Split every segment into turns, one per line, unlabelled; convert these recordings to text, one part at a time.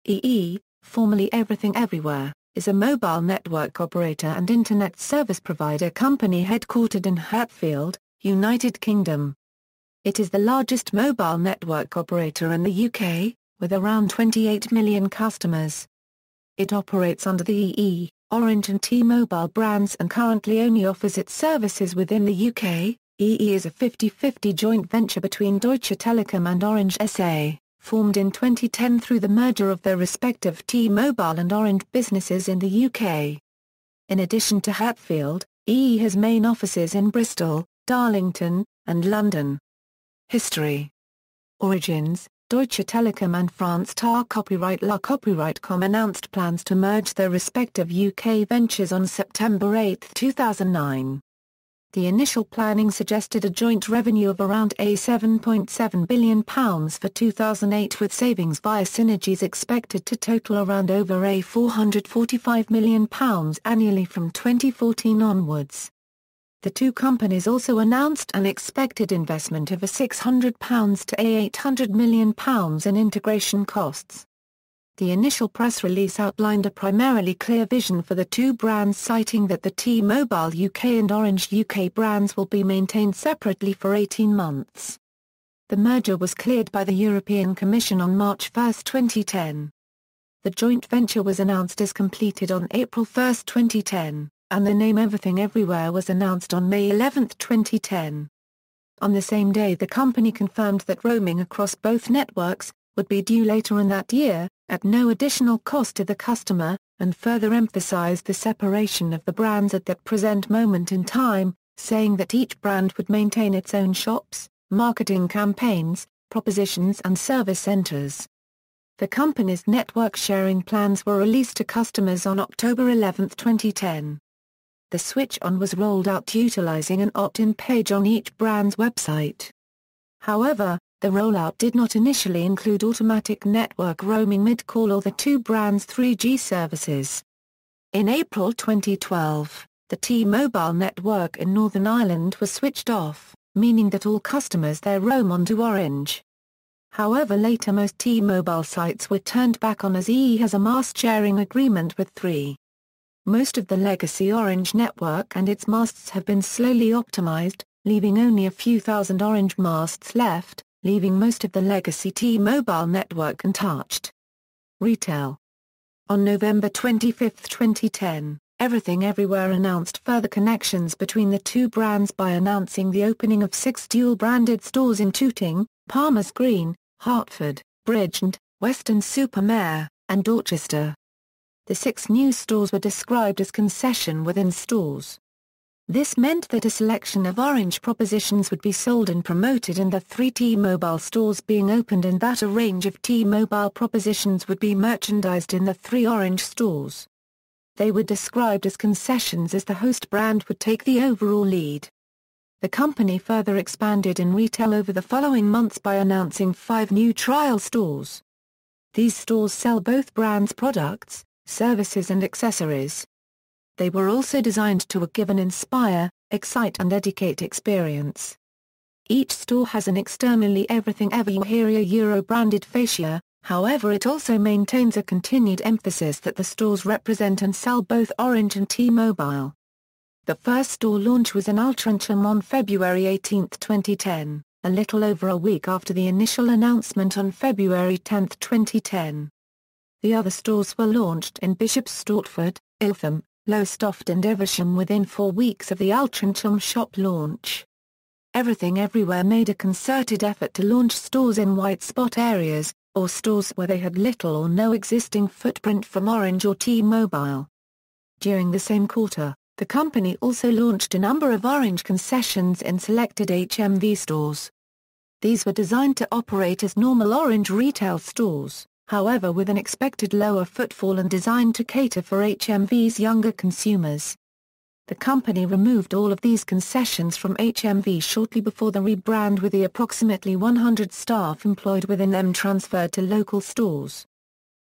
EE, formerly Everything Everywhere, is a mobile network operator and internet service provider company headquartered in Hatfield, United Kingdom. It is the largest mobile network operator in the UK, with around 28 million customers. It operates under the EE, Orange and T-Mobile brands and currently only offers its services within the UK. EE is a 50-50 joint venture between Deutsche Telekom and Orange SA, formed in 2010 through the merger of their respective T-Mobile and Orange businesses in the UK. In addition to Hatfield, EE has main offices in Bristol, Darlington, and London. History. Origins. Deutsche Telekom and France Tar Copyright La Copyright.com announced plans to merge their respective UK ventures on September 8, 2009. The initial planning suggested a joint revenue of around £7.7 billion for 2008, with savings via synergies expected to total around over £445 million annually from 2014 onwards. The two companies also announced an expected investment of £600 to £800 million in integration costs. The initial press release outlined a primarily clear vision for the two brands, citing that the T-Mobile UK and Orange UK brands will be maintained separately for 18 months. The merger was cleared by the European Commission on March 1, 2010. The joint venture was announced as completed on April 1, 2010. And the name Everything Everywhere was announced on May 11, 2010. On the same day, the company confirmed that roaming across both networks would be due later in that year, at no additional cost to the customer, and further emphasized the separation of the brands at that present moment in time, saying that each brand would maintain its own shops, marketing campaigns, propositions and service centers. The company's network sharing plans were released to customers on October 11, 2010. The switch-on was rolled out utilizing an opt-in page on each brand's website. However, the rollout did not initially include automatic network roaming mid-call or the two brands' 3G services. In April 2012, the T-Mobile network in Northern Ireland was switched off, meaning that all customers there roam onto Orange. However, later most T-Mobile sites were turned back on as EE has a mast sharing agreement with Three. Most of the legacy Orange network and its masts have been slowly optimized, leaving only a few thousand Orange masts left, leaving most of the legacy T-Mobile network untouched. Retail. On November 25, 2010, Everything Everywhere announced further connections between the two brands by announcing the opening of 6 dual-branded stores in Tooting, Palmers Green, Hertford, Bridgend, Weston-super-Mare, and Dorchester. The 6 new stores were described as concession-within stores. This meant that a selection of Orange propositions would be sold and promoted in the 3 T-Mobile stores being opened, and that a range of T-Mobile propositions would be merchandised in the 3 Orange stores. They were described as concessions as the host brand would take the overall lead. The company further expanded in retail over the following months by announcing 5 new trial stores. These stores sell both brands' products, services and accessories. They were also designed to give an inspire, excite and educate experience. Each store has an externally Everything Everywhere Euro-branded fascia, however it also maintains a continued emphasis that the stores represent and sell both Orange and T-Mobile. The first store launch was in Altrincham on February 18, 2010, a little over a week after the initial announcement on February 10, 2010. The other stores were launched in Bishop's Stortford, Ilfham, Lowestoft and Evesham within 4 weeks of the Altrincham shop launch. Everything Everywhere made a concerted effort to launch stores in white spot areas, or stores where they had little or no existing footprint from Orange or T-Mobile. During the same quarter, the company also launched a number of Orange concessions in selected HMV stores. These were designed to operate as normal Orange retail stores, however with an expected lower footfall and designed to cater for HMV's younger consumers. The company removed all of these concessions from HMV shortly before the rebrand, with the approximately 100 staff employed within them transferred to local stores.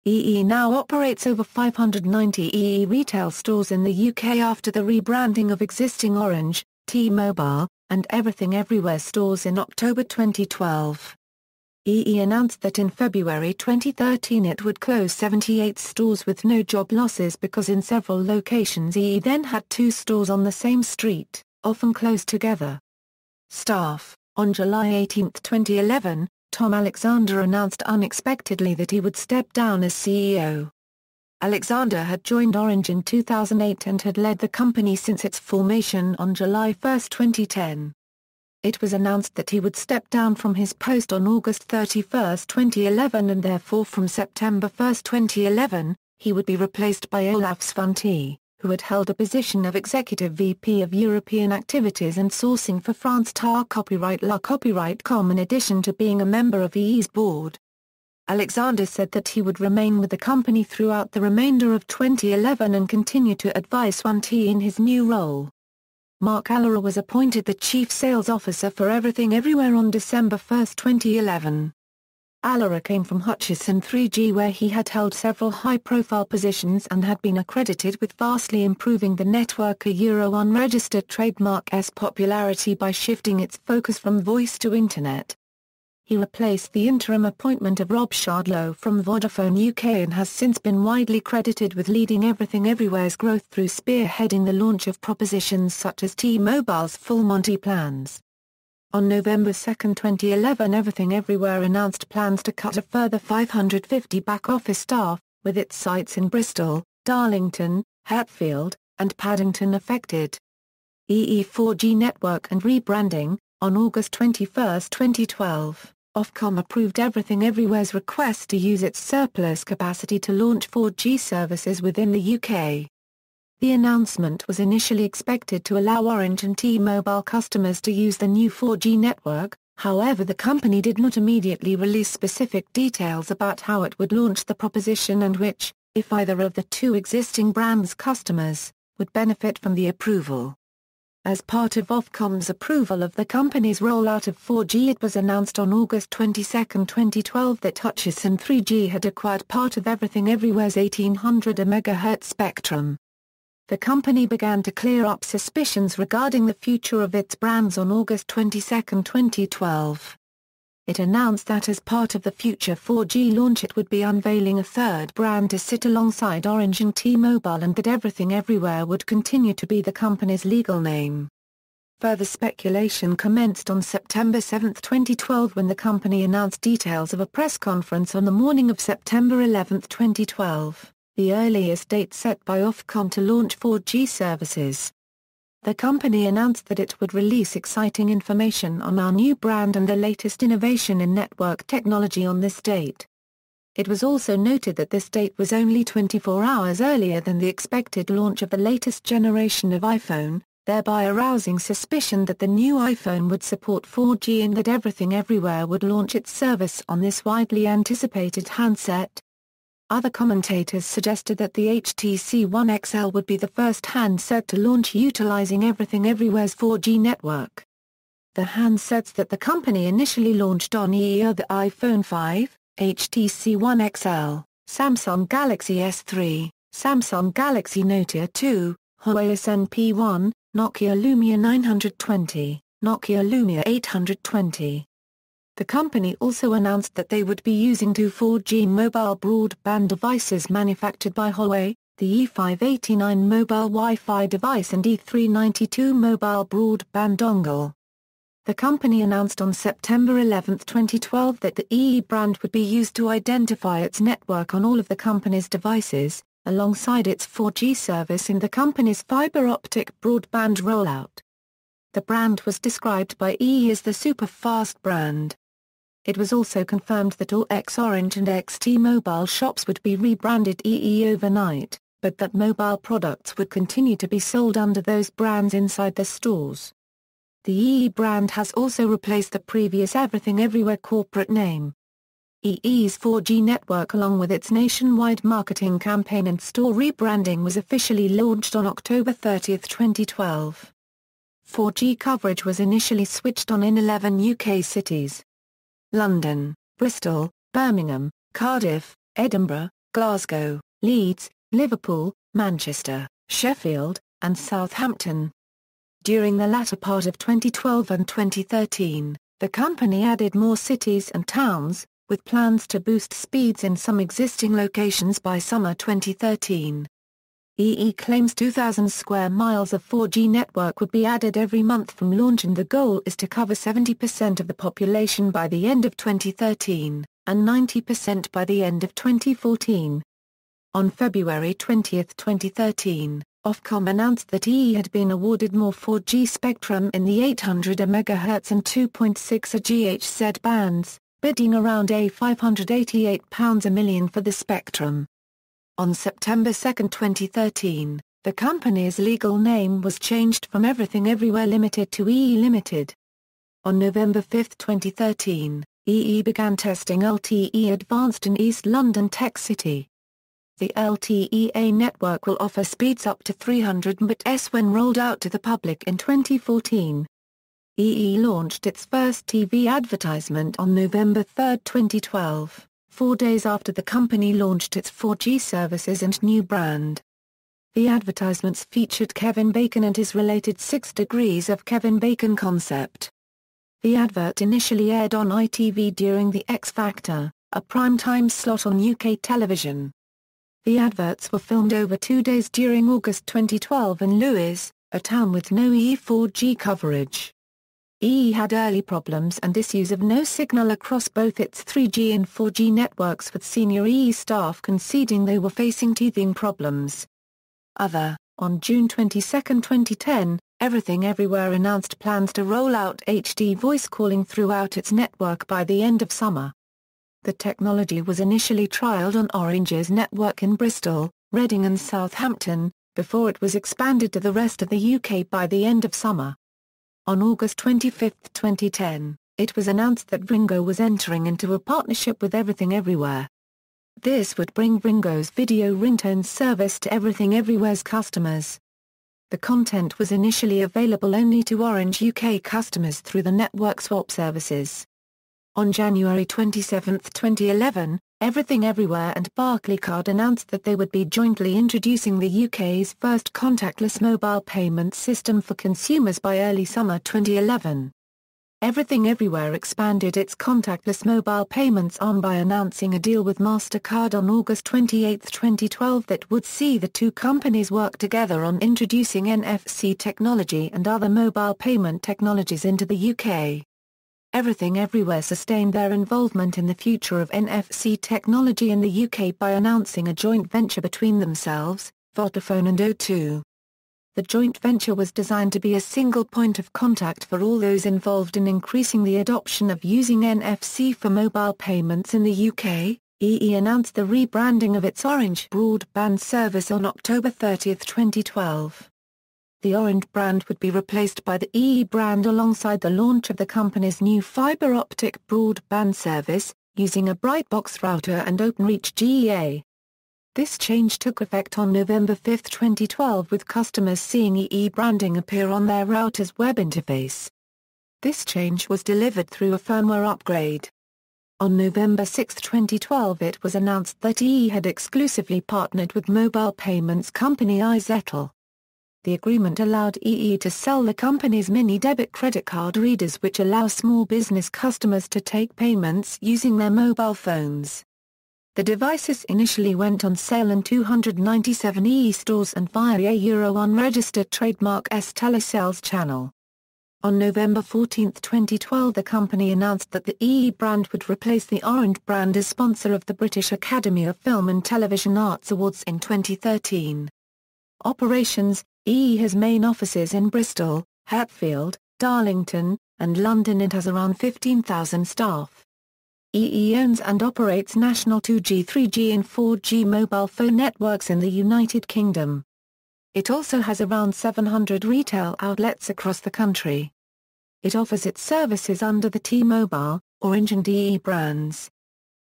EE now operates over 590 EE retail stores in the UK after the rebranding of existing Orange, T-Mobile, and Everything Everywhere stores in October 2012. EE announced that in February 2013 it would close 78 stores with no job losses because in several locations EE then had 2 stores on the same street, often close together. Staff. On July 18, 2011, Tom Alexander announced unexpectedly that he would step down as CEO. Alexander had joined Orange in 2008 and had led the company since its formation on July 1, 2010. It was announced that he would step down from his post on August 31, 2011 and therefore from September 1, 2011, he would be replaced by Olaf Svante, who had held a position of Executive VP of European Activities and Sourcing for France Tar Copyright La Copyright.com in addition to being a member of EE's board. Alexander said that he would remain with the company throughout the remainder of 2011 and continue to advise Svante in his new role. Mark Allera was appointed the Chief Sales Officer for Everything Everywhere on December 1, 2011. Allera came from Hutchison 3G where he had held several high-profile positions and had been accredited with vastly improving the network a unregistered trademark's popularity by shifting its focus from voice to Internet. He replaced the interim appointment of Rob Shardlow from Vodafone UK and has since been widely credited with leading Everything Everywhere's growth through spearheading the launch of propositions such as T-Mobile's Full Monty plans. On November 2, 2011 Everything Everywhere announced plans to cut a further 550 back-office staff, with its sites in Bristol, Darlington, Hatfield, and Paddington affected. EE 4G network and rebranding. On August 21, 2012, Ofcom approved Everything Everywhere's request to use its surplus capacity to launch 4G services within the UK. The announcement was initially expected to allow Orange and T-Mobile customers to use the new 4G network, however the company did not immediately release specific details about how it would launch the proposition and which, if either of the two existing brands' customers, would benefit from the approval. As part of Ofcom's approval of the company's rollout of 4G it was announced on August 22, 2012 that Hutchison 3G had acquired part of Everything Everywhere's 1800 MHz spectrum. The company began to clear up suspicions regarding the future of its brands on August 22, 2012. It announced that as part of the future 4G launch it would be unveiling a third brand to sit alongside Orange and T-Mobile and that Everything Everywhere would continue to be the company's legal name. Further speculation commenced on September 7, 2012 when the company announced details of a press conference on the morning of September 11, 2012, the earliest date set by Ofcom to launch 4G services. The company announced that it would release exciting information on our new brand and the latest innovation in network technology on this date. It was also noted that this date was only 24 hours earlier than the expected launch of the latest generation of iPhone, thereby arousing suspicion that the new iPhone would support 4G and that Everything Everywhere would launch its service on this widely anticipated handset. Other commentators suggested that the HTC One XL would be the first handset to launch utilizing Everything Everywhere's 4G network. The handsets that the company initially launched on EE are the iPhone 5, HTC One XL, Samsung Galaxy S3, Samsung Galaxy Note 2, Huawei SNP1, Nokia Lumia 920, Nokia Lumia 820. The company also announced that they would be using two 4G mobile broadband devices manufactured by Huawei, the E589 mobile Wi-Fi device and E392 mobile broadband dongle. The company announced on September 11, 2012 that the EE brand would be used to identify its network on all of the company's devices, alongside its 4G service in the company's fiber optic broadband rollout. The brand was described by EE as the super-fast brand. It was also confirmed that all ex-Orange and ex-T-Mobile shops would be rebranded EE overnight, but that mobile products would continue to be sold under those brands inside the stores. The EE brand has also replaced the previous Everything Everywhere corporate name. EE's 4G network along with its nationwide marketing campaign and store rebranding was officially launched on October 30, 2012. 4G coverage was initially switched on in 11 UK cities: London, Bristol, Birmingham, Cardiff, Edinburgh, Glasgow, Leeds, Liverpool, Manchester, Sheffield, and Southampton. During the latter part of 2012 and 2013, The company added more cities and towns, with plans to boost speeds in some existing locations by summer 2013. EE claims 2,000 square miles of 4G network would be added every month from launch, and the goal is to cover 70% of the population by the end of 2013, and 90% by the end of 2014. On February 20, 2013, Ofcom announced that EE had been awarded more 4G spectrum in the 800 MHz and 2.6 GHz bands, bidding around £588 a million for the spectrum. On September 2, 2013, the company's legal name was changed from Everything Everywhere Limited to EE Limited. On November 5, 2013, EE began testing LTE Advanced in East London Tech City. The LTE-A network will offer speeds up to 300 Mbps when rolled out to the public in 2014. EE launched its first TV advertisement on November 3, 2012. 4 days after the company launched its 4G services and new brand. The advertisements featured Kevin Bacon and his related 6 Degrees of Kevin Bacon concept. The advert initially aired on ITV during the X Factor, a prime-time slot on UK television. The adverts were filmed over 2 days during August 2012 in Lewes, a town with no E4G coverage. EE had early problems and issues of no signal across both its 3G and 4G networks, with senior EE staff conceding they were facing teething problems. On June 22, 2010, Everything Everywhere announced plans to roll out HD voice calling throughout its network by the end of summer. The technology was initially trialled on Orange's network in Bristol, Reading and Southampton, before it was expanded to the rest of the UK by the end of summer. On August 25, 2010, it was announced that Ringo was entering into a partnership with Everything Everywhere. This would bring Ringo's video ringtone service to Everything Everywhere's customers. The content was initially available only to Orange UK customers through the network swap services. On January 27, 2011, Everything Everywhere and Barclaycard announced that they would be jointly introducing the UK's first contactless mobile payment system for consumers by early summer 2011. Everything Everywhere expanded its contactless mobile payments arm by announcing a deal with MasterCard on August 28, 2012 that would see the two companies work together on introducing NFC technology and other mobile payment technologies into the UK. Everything Everywhere sustained their involvement in the future of NFC technology in the UK by announcing a joint venture between themselves, Vodafone and O2. The joint venture was designed to be a single point of contact for all those involved in increasing the adoption of using NFC for mobile payments in the UK. EE announced the rebranding of its Orange broadband service on October 30, 2012. The Orange brand would be replaced by the EE brand alongside the launch of the company's new fibre optic broadband service, using a Brightbox router and OpenReach GEA. This change took effect on November 5, 2012, with customers seeing EE branding appear on their router's web interface. This change was delivered through a firmware upgrade. On November 6, 2012, it was announced that EE had exclusively partnered with mobile payments company iZettle. The agreement allowed EE to sell the company's mini debit credit card readers, which allow small business customers to take payments using their mobile phones. The devices initially went on sale in 297 EE stores and via a Euro unregistered trademark telesales channel. On November 14, 2012, the company announced that the EE brand would replace the Orange brand as sponsor of the British Academy of Film and Television Arts Awards in 2013. Operations: EE has main offices in Bristol, Hatfield, Darlington, and London and has around 15,000 staff. EE owns and operates national 2G, 3G and 4G mobile phone networks in the United Kingdom. It also has around 700 retail outlets across the country. It offers its services under the T-Mobile, Orange and EE brands.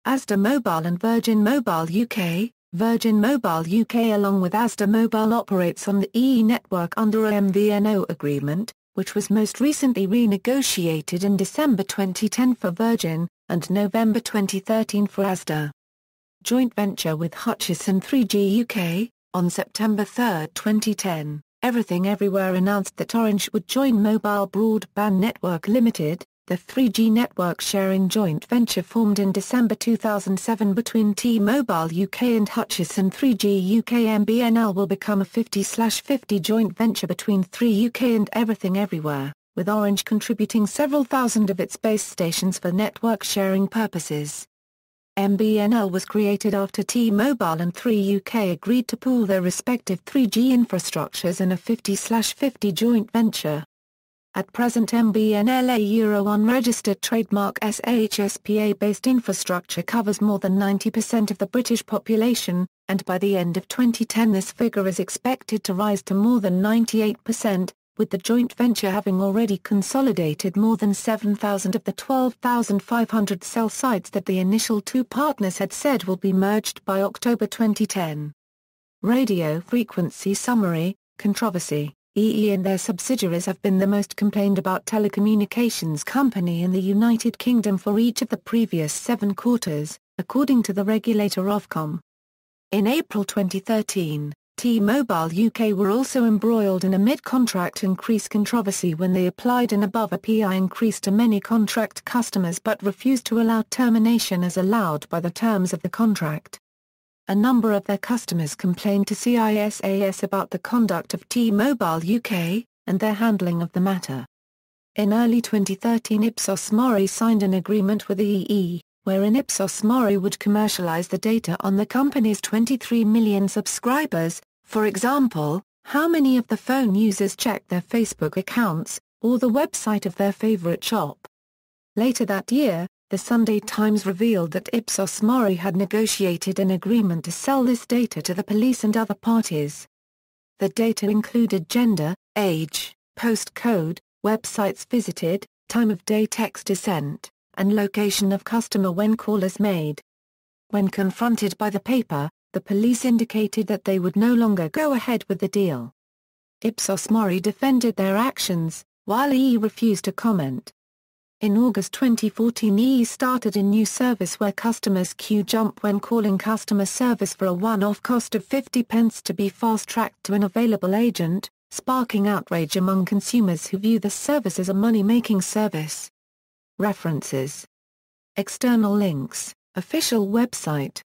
Asda Mobile and Virgin Mobile UK. Virgin Mobile UK along with Asda Mobile operates on the EE network under a MVNO agreement, which was most recently renegotiated in December 2010 for Virgin, and November 2013 for Asda. Joint venture with Hutchison 3G UK. On September 3, 2010, Everything Everywhere announced that Orange would join Mobile Broadband Network Limited, the 3G network sharing joint venture formed in December 2007 between T-Mobile UK and Hutchison 3G UK MBNL will become a 50/50 joint venture between 3UK and Everything Everywhere, with Orange contributing several thousand of its base stations for network sharing purposes. MBNL was created after T-Mobile and 3UK agreed to pool their respective 3G infrastructures in a 50/50 joint venture. At present MBNL a Euro unregistered trademark SHSPA-based infrastructure covers more than 90% of the British population, and by the end of 2010 this figure is expected to rise to more than 98%, with the joint venture having already consolidated more than 7,000 of the 12,500 cell sites that the initial two partners had said will be merged by October 2010. Radio Frequency Summary, Controversy. EE and their subsidiaries have been the most complained about telecommunications company in the United Kingdom for each of the previous 7 quarters, according to the regulator Ofcom. In April 2013, T-Mobile UK were also embroiled in a mid-contract increase controversy when they applied an above API increase to many contract customers but refused to allow termination as allowed by the terms of the contract. A number of their customers complained to CISAS about the conduct of T-Mobile UK, and their handling of the matter. In early 2013 Ipsos Mori signed an agreement with the EE, wherein Ipsos Mori would commercialize the data on the company's 23 million subscribers, for example, how many of the phone users check their Facebook accounts, or the website of their favorite shop. Later that year, the Sunday Times revealed that Ipsos Mori had negotiated an agreement to sell this data to the police and other parties. The data included gender, age, postcode, websites visited, time of day text is sent, and location of customer when call is made. When confronted by the paper, the police indicated that they would no longer go ahead with the deal. Ipsos Mori defended their actions, while EE refused to comment. In August 2014 EE started a new service where customers queue jump when calling customer service for a one-off cost of 50p to be fast-tracked to an available agent, sparking outrage among consumers who view the service as a money-making service. References. External links, official website.